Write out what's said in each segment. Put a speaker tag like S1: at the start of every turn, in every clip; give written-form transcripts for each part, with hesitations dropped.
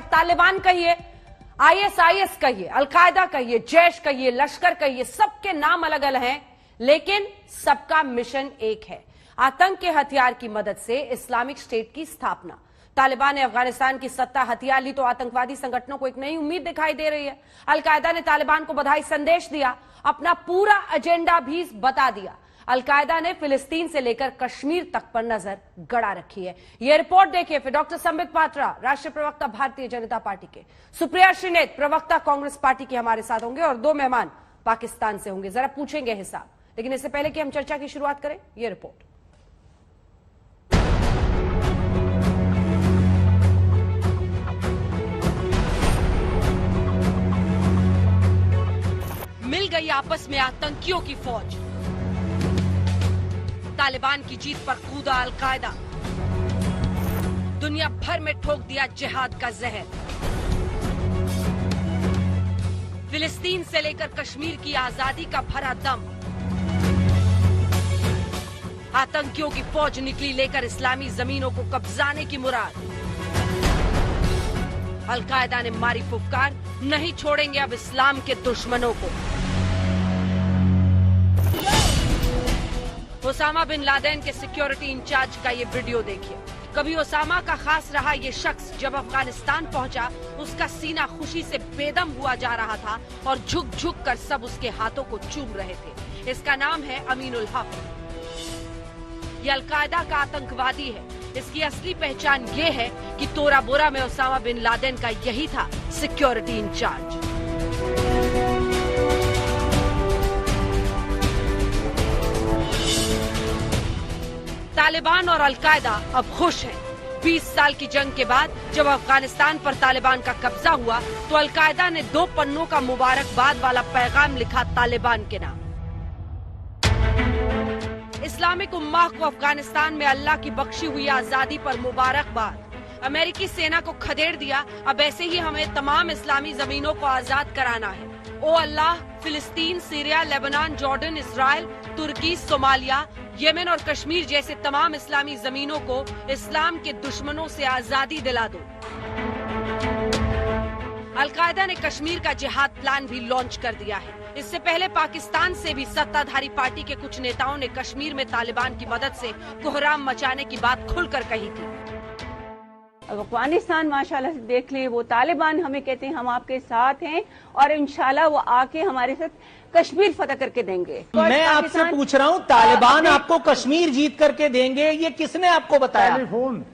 S1: तालिबान कहिए, आईएसआईएस कहिए, अलकायदा कहिए, जैश कहिए, लश्कर कहिए, सबके नाम अलग अलग हैं, लेकिन सबका मिशन एक है, आतंक के हथियार की मदद से इस्लामिक स्टेट की स्थापना। तालिबान ने अफगानिस्तान की सत्ता हथियार ली तो आतंकवादी संगठनों को एक नई उम्मीद दिखाई दे रही है। अलकायदा ने तालिबान को बधाई संदेश दिया, अपना पूरा एजेंडा भी बता दिया। अलकायदा ने फिलिस्तीन से लेकर कश्मीर तक पर नजर गड़ा रखी है। यह रिपोर्ट देखिए फिर डॉक्टर संबित पात्रा, राष्ट्रीय प्रवक्ता भारतीय जनता पार्टी के, सुप्रिया श्रीनेत, प्रवक्ता कांग्रेस पार्टी के हमारे साथ होंगे और दो मेहमान पाकिस्तान से होंगे। जरा पूछेंगे हिसाब, लेकिन इससे पहले कि हम चर्चा की शुरुआत करें, यह रिपोर्ट। मिल गई आपस में आतंकियों की फौज, तालिबान की जीत पर कूदा अलकायदा, दुनिया भर में ठोक दिया जिहाद का जहर। फिलिस्तीन से लेकर कश्मीर की आजादी का भरा दम, आतंकियों की फौज निकली लेकर इस्लामी जमीनों को कब्जाने की मुराद। अलकायदा ने मारी फुफकार, नहीं छोड़ेंगे अब इस्लाम के दुश्मनों को। ओसामा बिन लादेन के सिक्योरिटी इंचार्ज का ये वीडियो देखिए। कभी ओसामा का खास रहा ये शख्स जब अफगानिस्तान पहुंचा, उसका सीना खुशी से बेदम हुआ जा रहा था और झुक झुक कर सब उसके हाथों को चूम रहे थे। इसका नाम है अमीनुल हक। ये अलकायदा का आतंकवादी है। इसकी असली पहचान ये है कि तोरा बोरा में ओसामा बिन लादेन का यही था सिक्योरिटी इंचार्ज। तालिबान और अलकायदा अब खुश हैं। 20 साल की जंग के बाद जब अफगानिस्तान पर तालिबान का कब्जा हुआ तो अलकायदा ने 2 पन्नों का मुबारकबाद वाला पैगाम लिखा तालिबान के नाम। इस्लामिक उम्मा को अफगानिस्तान में अल्लाह की बख्शी हुई आजादी पर मुबारकबाद। अमेरिकी सेना को खदेड़ दिया, अब ऐसे ही हमें तमाम इस्लामी जमीनों को आजाद कराना है। ओ अल्लाह, फिलिस्तीन, सीरिया, लेबनान, जॉर्डन, इजराइल, तुर्की, सोमालिया, येमेन और कश्मीर जैसे तमाम इस्लामी जमीनों को इस्लाम के दुश्मनों से आजादी दिला दो। अलकायदा ने कश्मीर का जिहाद प्लान भी लॉन्च कर दिया है। इससे पहले पाकिस्तान से भी सत्ताधारी पार्टी के कुछ नेताओं ने कश्मीर में तालिबान की मदद से कोहराम मचाने की बात खुलकर कही थी।
S2: अफगानिस्तान माशाल्लाह से देख ले, वो तालिबान हमें कहते हैं हम आपके साथ हैं और इंशाल्लाह वो आके हमारे साथ कश्मीर फतह करके देंगे।
S3: मैं आपसे पूछ रहा हूँ, तालिबान आपको कश्मीर जीत करके देंगे, ये किसने आपको बताया? टेलीफोन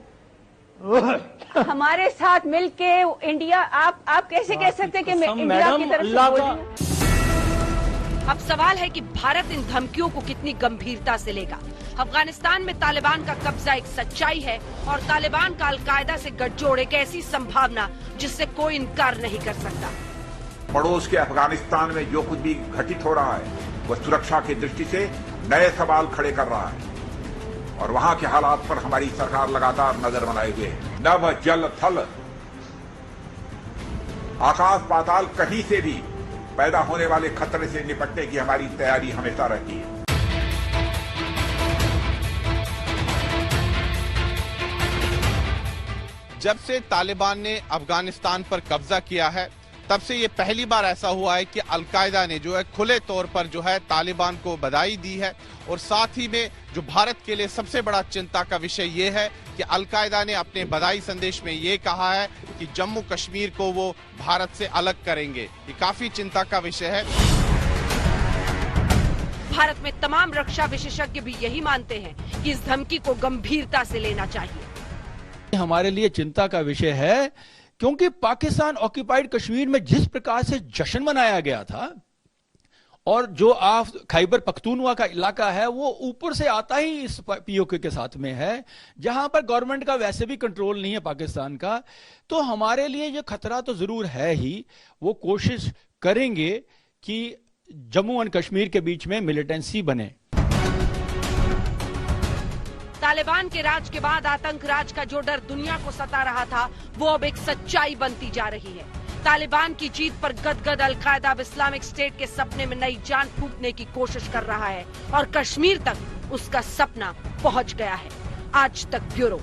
S2: हमारे साथ मिलके इंडिया, आप कैसे कह सकते हैं कि मैं इंडिया की तरफ से बोल रही हूं?
S1: अब सवाल है कि भारत इन धमकियों को कितनी गंभीरता से लेगा। अफगानिस्तान में तालिबान का कब्जा एक सच्चाई है और तालिबान का अलकायदा से गठजोड़ एक ऐसी संभावना जिससे कोई इनकार नहीं कर सकता।
S4: पड़ोस के अफगानिस्तान में जो कुछ भी घटित हो रहा है वह सुरक्षा की दृष्टि से नए सवाल खड़े कर रहा है और वहां के हालात पर हमारी सरकार लगातार नजर बनाए हुए है। नभ, जल, थल, आकाश पाताल, कहीं से भी पैदा होने वाले खतरे से निपटने की हमारी तैयारी हमेशा रहती है।
S5: जब से तालिबान ने अफगानिस्तान पर कब्जा किया है तब से ये पहली बार ऐसा हुआ है कि अलकायदा ने जो है खुले तौर पर जो है तालिबान को बधाई दी है। और साथ ही में जो भारत के लिए सबसे बड़ा चिंता का विषय ये है कि अलकायदा ने अपने बधाई संदेश में ये कहा है कि जम्मू कश्मीर को वो भारत से अलग करेंगे। ये काफी चिंता का विषय है।
S1: भारत में तमाम रक्षा विशेषज्ञ भी यही मानते हैं कि इस धमकी को गंभीरता से लेना चाहिए।
S6: हमारे लिए चिंता का विषय है क्योंकि पाकिस्तान ऑक्यूपाइड कश्मीर में जिस प्रकार से जश्न मनाया गया था और जो आप खैबर पख्तूनवा का इलाका है वो ऊपर से आता ही इस पीओके के साथ में है, जहां पर गवर्नमेंट का वैसे भी कंट्रोल नहीं है पाकिस्तान का, तो हमारे लिए ये खतरा तो जरूर है ही। वो कोशिश करेंगे कि जम्मू एंड कश्मीर के बीच में मिलिटेंसी बने।
S1: तालिबान के राज के बाद आतंक राज का जो डर दुनिया को सता रहा था वो अब एक सच्चाई बनती जा रही है। तालिबान की जीत पर गदगद अलकायदा अब इस्लामिक स्टेट के सपने में नई जान फूंकने की कोशिश कर रहा है और कश्मीर तक उसका सपना पहुंच गया है। आज तक ब्यूरो।